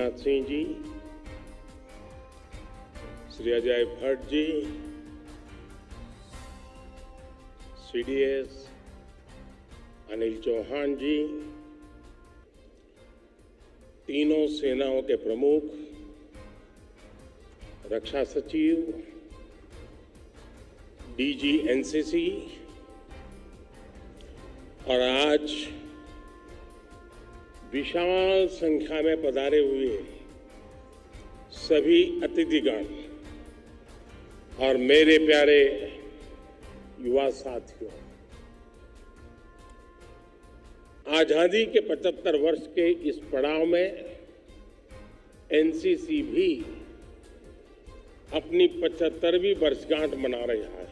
Rajnath Singh ji, Shri Ajay Bhatt ji, CDS Anil Chauhan जी, तीनों सेनाओं के प्रमुख, रक्षा सचिव, डीजी एनसीसी और आज विशाल संख्या में पधारे हुए सभी अतिथिगण और मेरे प्यारे युवा साथियों, आजादी के 75 वर्ष के इस पड़ाव में एनसीसी भी अपनी 75वीं वर्षगांठ मना रहा है।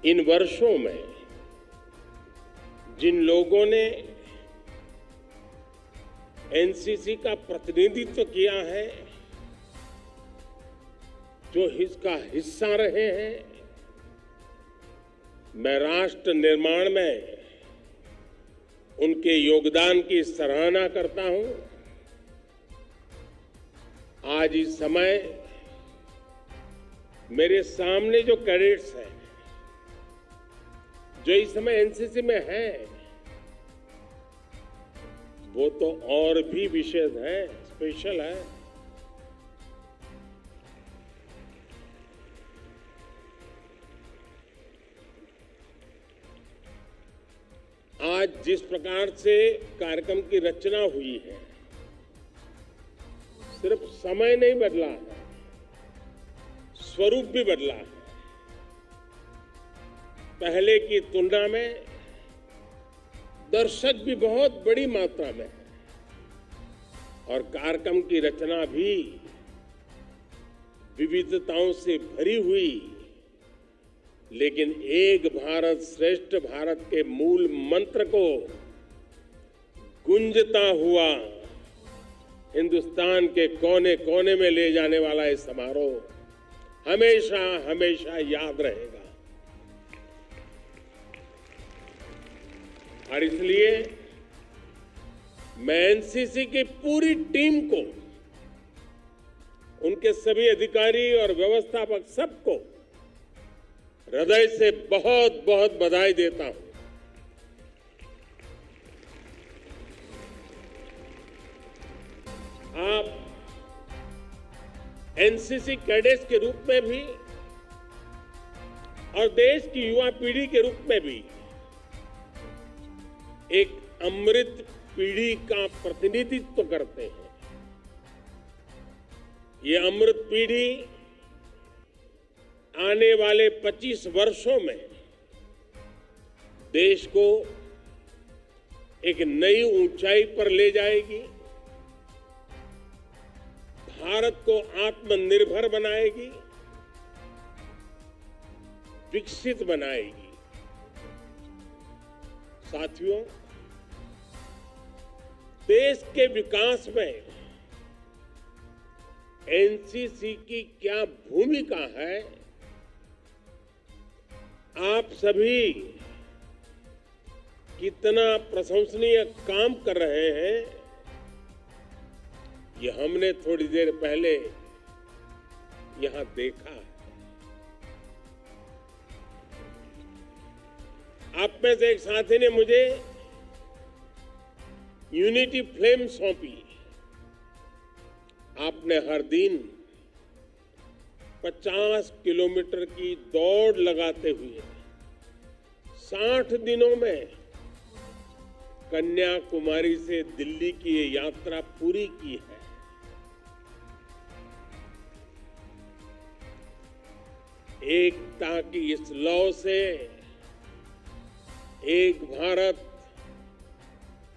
इन वर्षों में जिन लोगों ने एनसीसी का प्रतिनिधित्व किया है, जो इसका हिस्सा रहे हैं, मैं राष्ट्र निर्माण में उनके योगदान की सराहना करता हूं। आज इस समय मेरे सामने जो कैडेट्स हैं, जो इस समय एनसीसी में है, वो तो और भी विशेष है, स्पेशल है। आज जिस प्रकार से कार्यक्रम की रचना हुई है, सिर्फ समय नहीं बदला है, स्वरूप भी बदला है। पहले की तुलना में दर्शक भी बहुत बड़ी मात्रा में है और कार्यक्रम की रचना भी विविधताओं से भरी हुई, लेकिन एक भारत श्रेष्ठ भारत के मूल मंत्र को गुंजता हुआ हिंदुस्तान के कोने कोने में ले जाने वाला ये समारोह हमेशा हमेशा याद रहेगा। और इसलिए मैं एनसीसी की पूरी टीम को, उनके सभी अधिकारी और व्यवस्थापक सबको हृदय से बहुत बहुत बधाई देता हूं। आप एनसीसी कैडेट्स के रूप में भी और देश की युवा पीढ़ी के रूप में भी एक अमृत पीढ़ी का प्रतिनिधित्व करते हैं। ये अमृत पीढ़ी आने वाले 25 वर्षों में देश को एक नई ऊंचाई पर ले जाएगी, भारत को आत्मनिर्भर बनाएगी, विकसित बनाएगी। साथियों, देश के विकास में एनसीसी की क्या भूमिका है, आप सभी कितना प्रशंसनीय काम कर रहे हैं, ये हमने थोड़ी देर पहले यहां देखा है। आप में से एक साथी ने मुझे यूनिटी फ्लेम सौंपी। आपने हर दिन 50 किलोमीटर की दौड़ लगाते हुए 60 दिनों में कन्याकुमारी से दिल्ली की ये यात्रा पूरी की है। एकता की इस लौ से एक भारत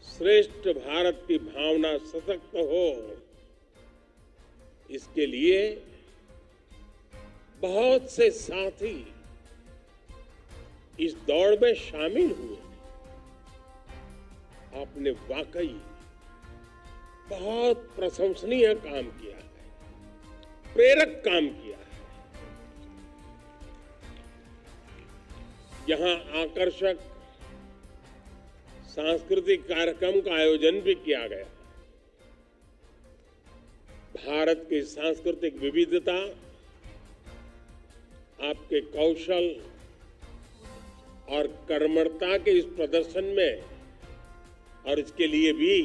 श्रेष्ठ भारत की भावना सशक्त हो, इसके लिए बहुत से साथी इस दौड़ में शामिल हुए। आपने वाकई बहुत प्रशंसनीय काम किया है, प्रेरक काम किया है। यहां आकर्षक सांस्कृतिक कार्यक्रम का आयोजन भी किया गया। भारत की सांस्कृतिक विविधता, आपके कौशल और कर्मठता के इस प्रदर्शन में, और इसके लिए भी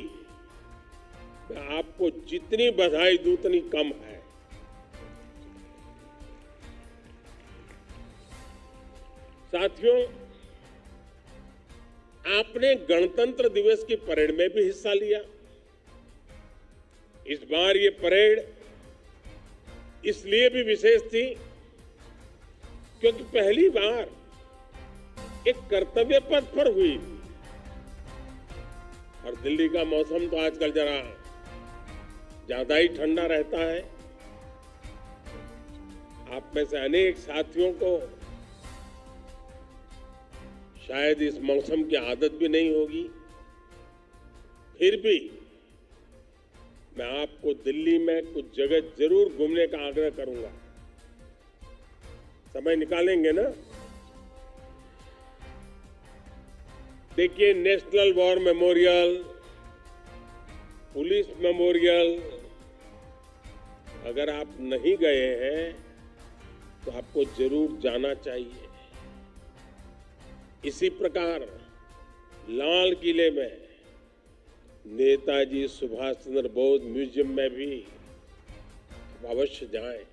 मैं आपको जितनी बधाई दूं उतनी कम है। साथियों, आपने गणतंत्र दिवस की परेड में भी हिस्सा लिया। इस बार ये परेड इसलिए भी विशेष थी क्योंकि पहली बार एक कर्तव्य पथ पर हुई, और दिल्ली का मौसम तो आजकल जरा ज्यादा ही ठंडा रहता है। आप में से अनेक साथियों को शायद इस मौसम की आदत भी नहीं होगी, फिर भी मैं आपको दिल्ली में कुछ जगह जरूर घूमने का आग्रह करूंगा। समय निकालेंगे ना? देखिए, national war memorial, police memorial, अगर आप नहीं गए हैं तो आपको जरूर जाना चाहिए। इसी प्रकार लाल किले में नेताजी सुभाष चंद्र बोस म्यूजियम में भी आप अवश्य जाएं।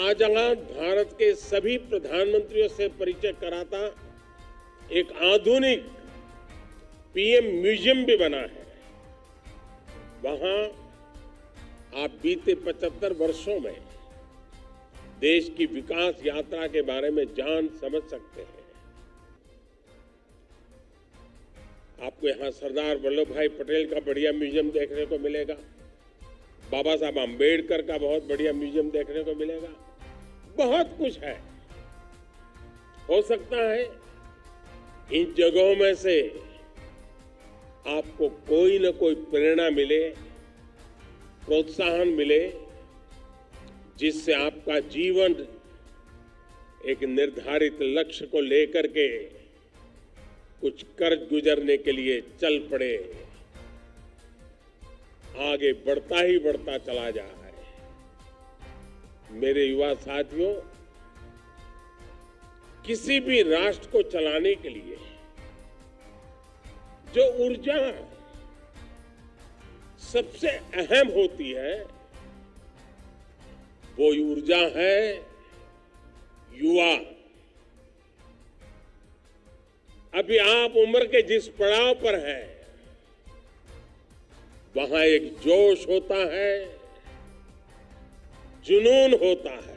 आजाद भारत के सभी प्रधानमंत्रियों से परिचय कराता एक आधुनिक पीएम म्यूजियम भी बना है। वहां आप बीते 75 वर्षों में देश की विकास यात्रा के बारे में जान समझ सकते हैं। आपको यहां सरदार वल्लभ भाई पटेल का बढ़िया म्यूजियम देखने को मिलेगा, बाबा साहब आम्बेडकर का बहुत बढ़िया म्यूजियम देखने को मिलेगा। बहुत कुछ है। हो सकता है इन जगहों में से आपको कोई न कोई प्रेरणा मिले, प्रोत्साहन मिले, जिससे आपका जीवन एक निर्धारित लक्ष्य को लेकर के कुछ कर गुजरने के लिए चल पड़े, आगे बढ़ता ही बढ़ता चला जा रहा है। मेरे युवा साथियों, किसी भी राष्ट्र को चलाने के लिए जो ऊर्जा सबसे अहम होती है, वो ऊर्जा है युवा। अभी आप उम्र के जिस पड़ाव पर हैं, वहां एक जोश होता है, जुनून होता है,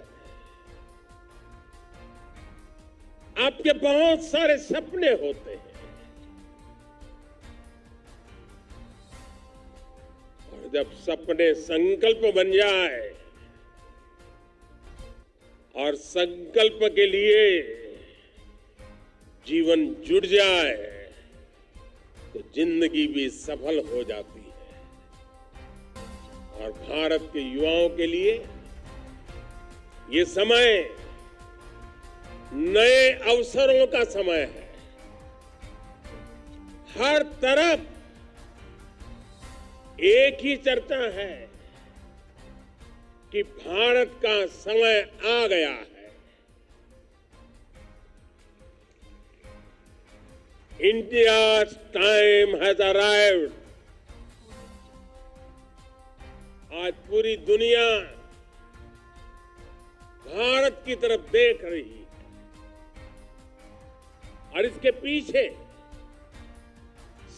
आपके बहुत सारे सपने होते हैं, और जब सपने संकल्प बन जाए और संकल्प के लिए जीवन जुड़ जाए तो जिंदगी भी सफल हो जाती है। और भारत के युवाओं के लिए ये समय नए अवसरों का समय है। हर तरफ एक ही चर्चा है कि भारत का समय आ गया है। India's time has arrived. आज पूरी दुनिया भारत की तरफ देख रही है, और इसके पीछे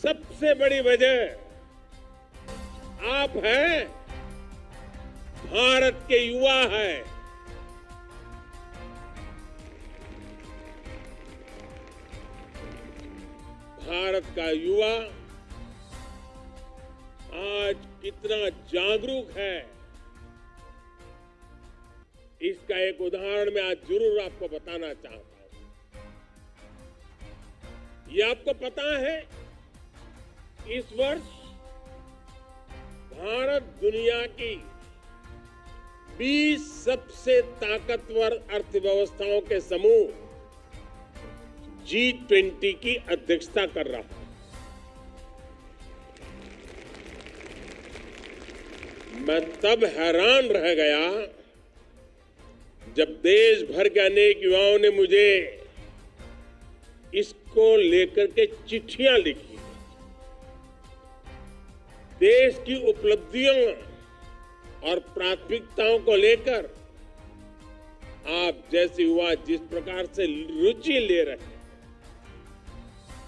सबसे बड़ी वजह आप हैं, भारत के युवा हैं। भारत का युवा आज कितना जागरूक है, इसका एक उदाहरण मैं आज जरूर आपको बताना चाहता हूं। ये आपको पता है, इस वर्ष भारत दुनिया की 20 सबसे ताकतवर अर्थव्यवस्थाओं के समूह G20 की अध्यक्षता कर रहा है। मैं तब हैरान रह गया जब देश भर के अनेक युवाओं ने मुझे इसको लेकर के चिट्ठियां लिखी। देश की उपलब्धियों और प्राथमिकताओं को लेकर आप जैसे युवा जिस प्रकार से रुचि ले रहे हैं,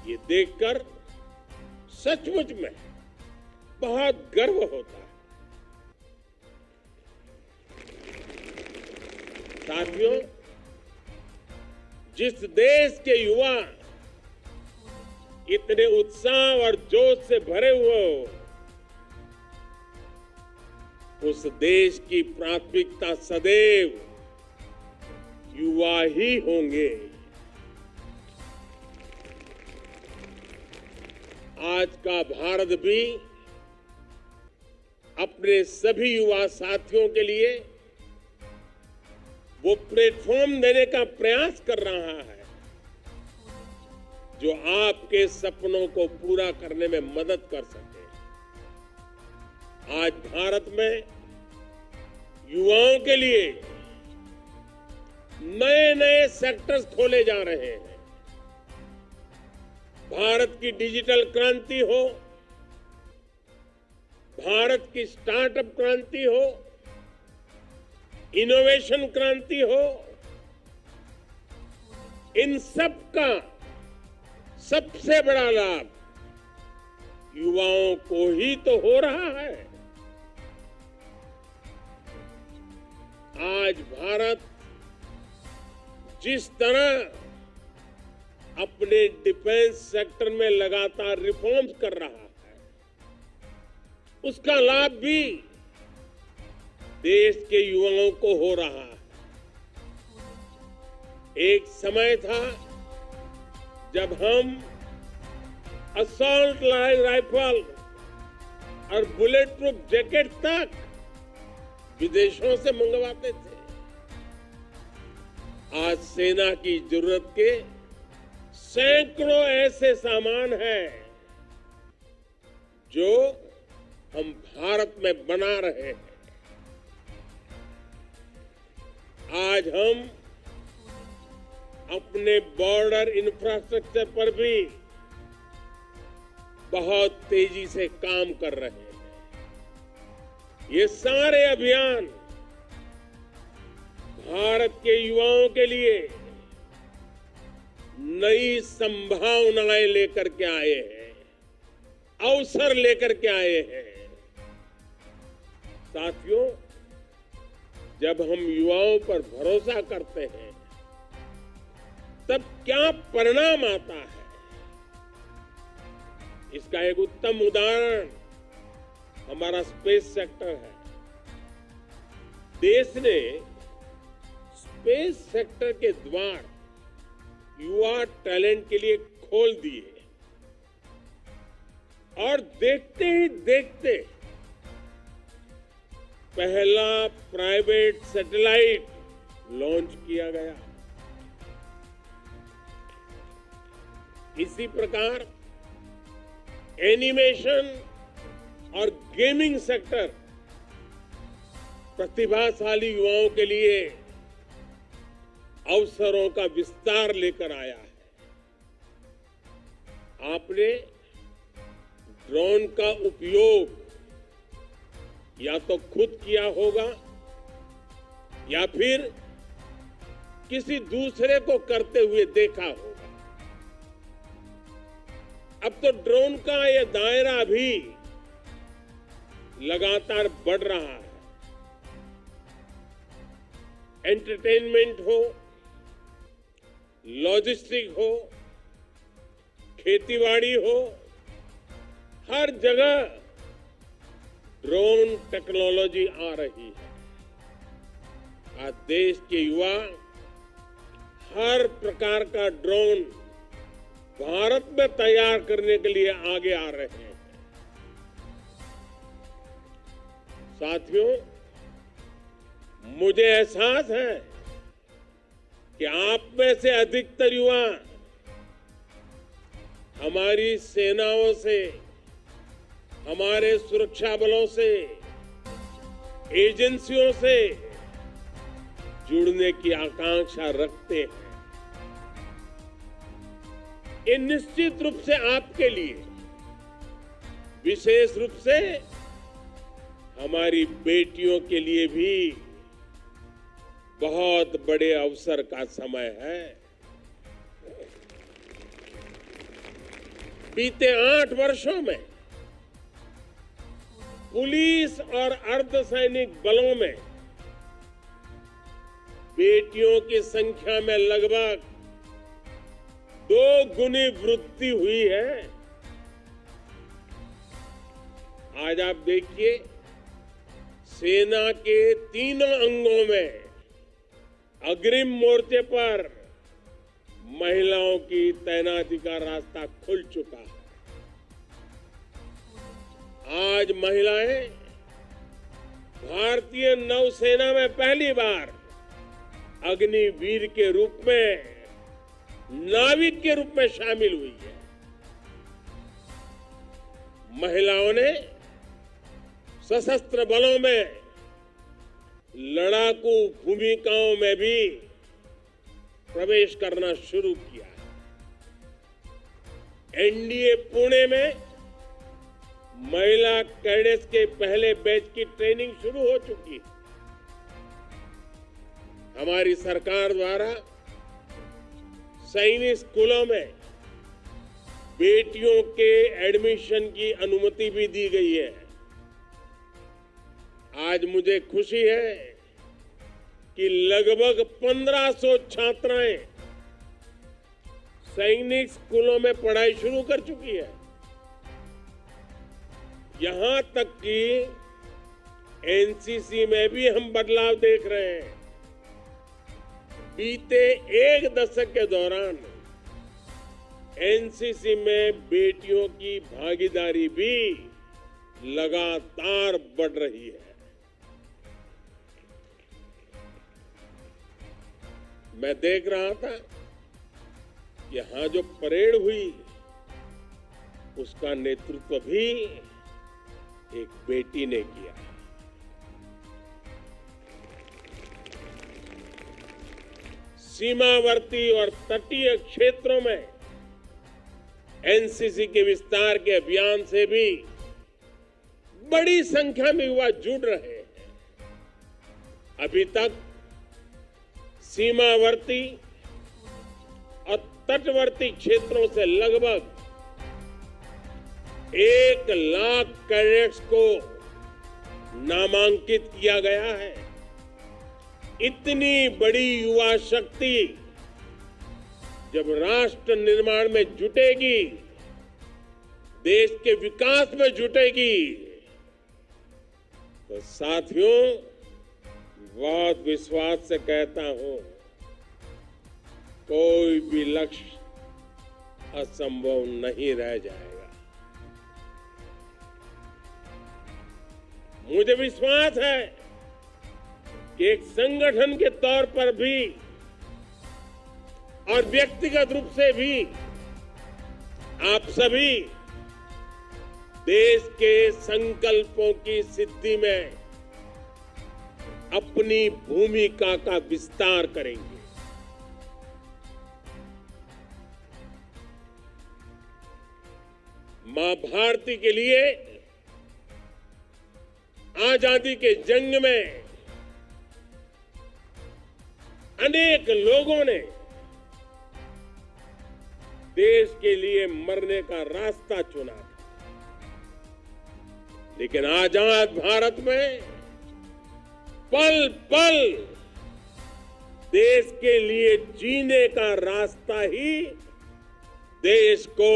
ये देखकर सचमुच में बहुत गर्व होता है। साथियों, जिस देश के युवा इतने उत्साह और जोश से भरे हुए हो, उस देश की प्राथमिकता सदैव युवा ही होंगे। आज का भारत भी अपने सभी युवा साथियों के लिए वो प्लेटफॉर्म देने का प्रयास कर रहा है जो आपके सपनों को पूरा करने में मदद कर सके। आज भारत में युवाओं के लिए नए नए सेक्टर्स खोले जा रहे हैं। भारत की डिजिटल क्रांति हो, भारत की स्टार्टअप क्रांति हो, इनोवेशन क्रांति हो, इन सब का सबसे बड़ा लाभ युवाओं को ही तो हो रहा है। आज भारत जिस तरह अपने डिफेंस सेक्टर में लगातार रिफॉर्म्स कर रहा है, उसका लाभ भी देश के युवाओं को हो रहा है। एक समय था जब हम असॉल्ट राइफल और बुलेट प्रूफ जैकेट तक विदेशों से मंगवाते थे। आज सेना की जरूरत के सैकड़ों ऐसे सामान हैं जो हम भारत में बना रहे हैं। आज हम अपने बॉर्डर इंफ्रास्ट्रक्चर पर भी बहुत तेजी से काम कर रहे हैं। ये सारे अभियान भारत के युवाओं के लिए नई संभावनाएं लेकर के आए हैं, अवसर लेकर के आए हैं। साथियों, जब हम युवाओं पर भरोसा करते हैं तब क्या परिणाम आता है, इसका एक उत्तम उदाहरण हमारा स्पेस सेक्टर है। देश ने स्पेस सेक्टर के द्वार युवा टैलेंट के लिए खोल दिए और देखते ही देखते पहला प्राइवेट सैटेलाइट लॉन्च किया गया। इसी प्रकार एनिमेशन और गेमिंग सेक्टर प्रतिभाशाली युवाओं के लिए अवसरों का विस्तार लेकर आया है। आपने ड्रोन का उपयोग या तो खुद किया होगा या फिर किसी दूसरे को करते हुए देखा होगा। अब तो ड्रोन का यह दायरा भी लगातार बढ़ रहा है। एंटरटेनमेंट हो, लॉजिस्टिक हो, खेतीबाड़ी हो, हर जगह ड्रोन टेक्नोलॉजी आ रही है। आज देश के युवा हर प्रकार का ड्रोन भारत में तैयार करने के लिए आगे आ रहे हैं। साथियों, मुझे एहसास है कि आप में से अधिकतर युवा हमारी सेनाओं से, हमारे सुरक्षा बलों से एजेंसियों से जुड़ने की आकांक्षा रखते हैं। ये निश्चित रूप से आपके लिए, विशेष रूप से हमारी बेटियों के लिए भी बहुत बड़े अवसर का समय है। बीते 8 वर्षों में पुलिस और अर्धसैनिक बलों में बेटियों की संख्या में लगभग 2 गुनी वृद्धि हुई है। आज आप देखिए, सेना के तीनों अंगों में अग्रिम मोर्चे पर महिलाओं की तैनाती का रास्ता खुल चुका है। आज महिलाएं भारतीय नौसेना में पहली बार अग्निवीर के रूप में, नाविक के रूप में शामिल हुई है। महिलाओं ने सशस्त्र बलों में लड़ाकू भूमिकाओं में भी प्रवेश करना शुरू किया है। एनडीए पुणे में महिला कैडेट्स के पहले बैच की ट्रेनिंग शुरू हो चुकी है। हमारी सरकार द्वारा सैनिक स्कूलों में बेटियों के एडमिशन की अनुमति भी दी गई है। आज मुझे खुशी है कि लगभग 1500 छात्राएं सैनिक स्कूलों में पढ़ाई शुरू कर चुकी है। यहां तक कि एनसीसी में भी हम बदलाव देख रहे हैं। बीते 1 दशक के दौरान एनसीसी में बेटियों की भागीदारी भी लगातार बढ़ रही है। मैं देख रहा था कि यहां जो परेड हुई उसका नेतृत्व भी एक बेटी ने किया। सीमावर्ती और तटीय क्षेत्रों में एनसीसी के विस्तार के अभियान से भी बड़ी संख्या में युवा जुड़ रहे हैं। अभी तक सीमावर्ती और तटवर्ती क्षेत्रों से लगभग 1 लाख कैडेट्स को नामांकित किया गया है। इतनी बड़ी युवा शक्ति जब राष्ट्र निर्माण में जुटेगी, देश के विकास में जुटेगी, तो साथियों, बहुत विश्वास से कहता हूं, कोई भी लक्ष्य असंभव नहीं रह जाएगा। मुझे विश्वास है कि एक संगठन के तौर पर भी और व्यक्तिगत रूप से भी आप सभी देश के संकल्पों की सिद्धि में अपनी भूमिका का विस्तार करेंगे। मां भारती के लिए आजादी के जंग में अनेक लोगों ने देश के लिए मरने का रास्ता चुना था, लेकिन आजाद भारत में पल पल देश के लिए जीने का रास्ता ही देश को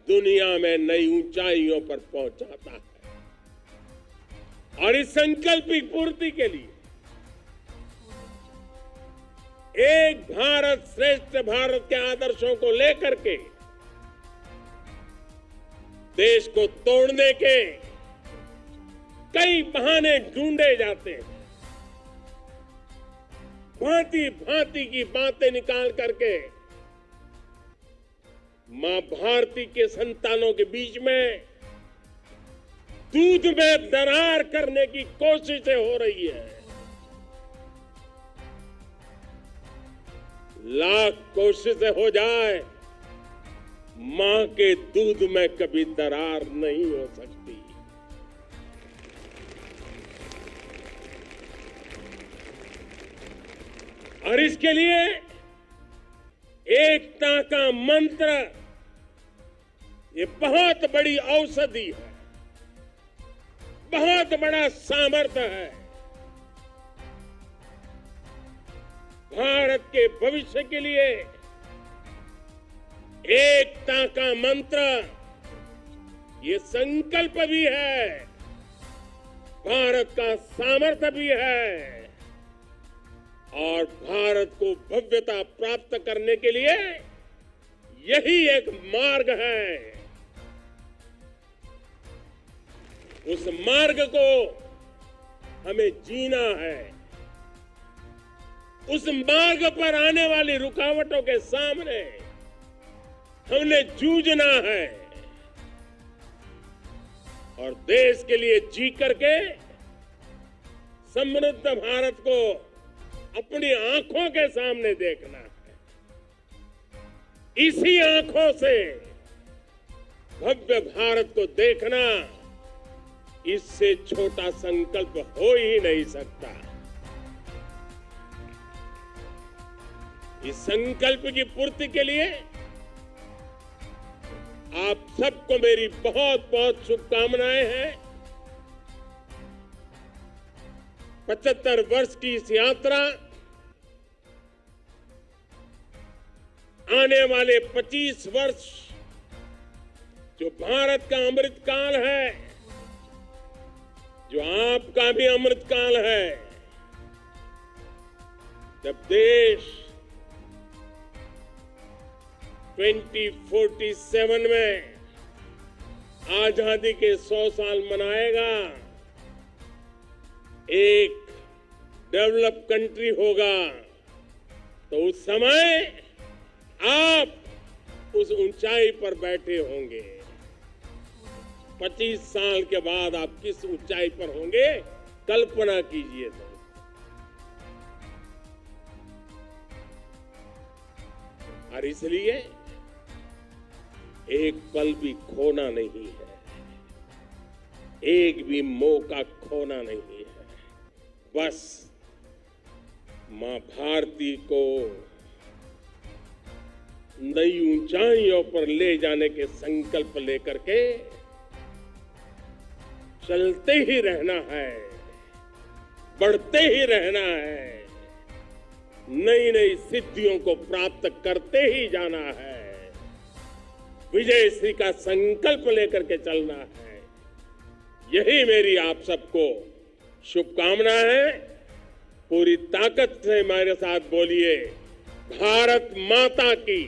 दुनिया में नई ऊंचाइयों पर पहुंचाता है। और इस संकल्प की पूर्ति के लिए एक भारत श्रेष्ठ भारत के आदर्शों को लेकर के देश को तोड़ने के कई बहाने ढूंढे जाते हैं। भांति भांति की बातें निकाल करके मां भारती के संतानों के बीच में दूध में दरार करने की कोशिशें हो रही है। लाख कोशिशें हो जाए, मां के दूध में कभी दरार नहीं हो सकती। और इसके लिए एकता का मंत्र ये बहुत बड़ी औषधि है, बहुत बड़ा सामर्थ्य है। भारत के भविष्य के लिए एकता का मंत्र ये संकल्प भी है, भारत का सामर्थ्य भी है और भारत को भव्यता प्राप्त करने के लिए यही एक मार्ग है। उस मार्ग को हमें जीना है। उस मार्ग पर आने वाली रुकावटों के सामने हमने जूझना है और देश के लिए जी करके समृद्ध भारत को अपनी आंखों के सामने देखना है। इसी आंखों से भव्य भारत को देखना, इससे छोटा संकल्प हो ही नहीं सकता। इस संकल्प की पूर्ति के लिए आप सबको मेरी बहुत बहुत शुभकामनाएं हैं। 75 वर्ष की इस यात्रा आने वाले 25 वर्ष जो भारत का अमृत काल है, जो आपका भी अमृत काल है, जब देश 2047 में आजादी के 100 साल मनाएगा, एक डेवलप कंट्री होगा, तो उस समय आप उस ऊंचाई पर बैठे होंगे। 25 साल के बाद आप किस ऊंचाई पर होंगे, कल्पना कीजिए। तो और इसलिए एक पल भी खोना नहीं है, एक भी मौका खोना नहीं है। बस मां भारती को नई ऊंचाइयों पर ले जाने के संकल्प लेकर के चलते ही रहना है, बढ़ते ही रहना है, नई नई सिद्धियों को प्राप्त करते ही जाना है, विजयश्री का संकल्प लेकर के चलना है। यही मेरी आप सबको शुभकामना है। पूरी ताकत से मेरे साथ बोलिए, भारत माता की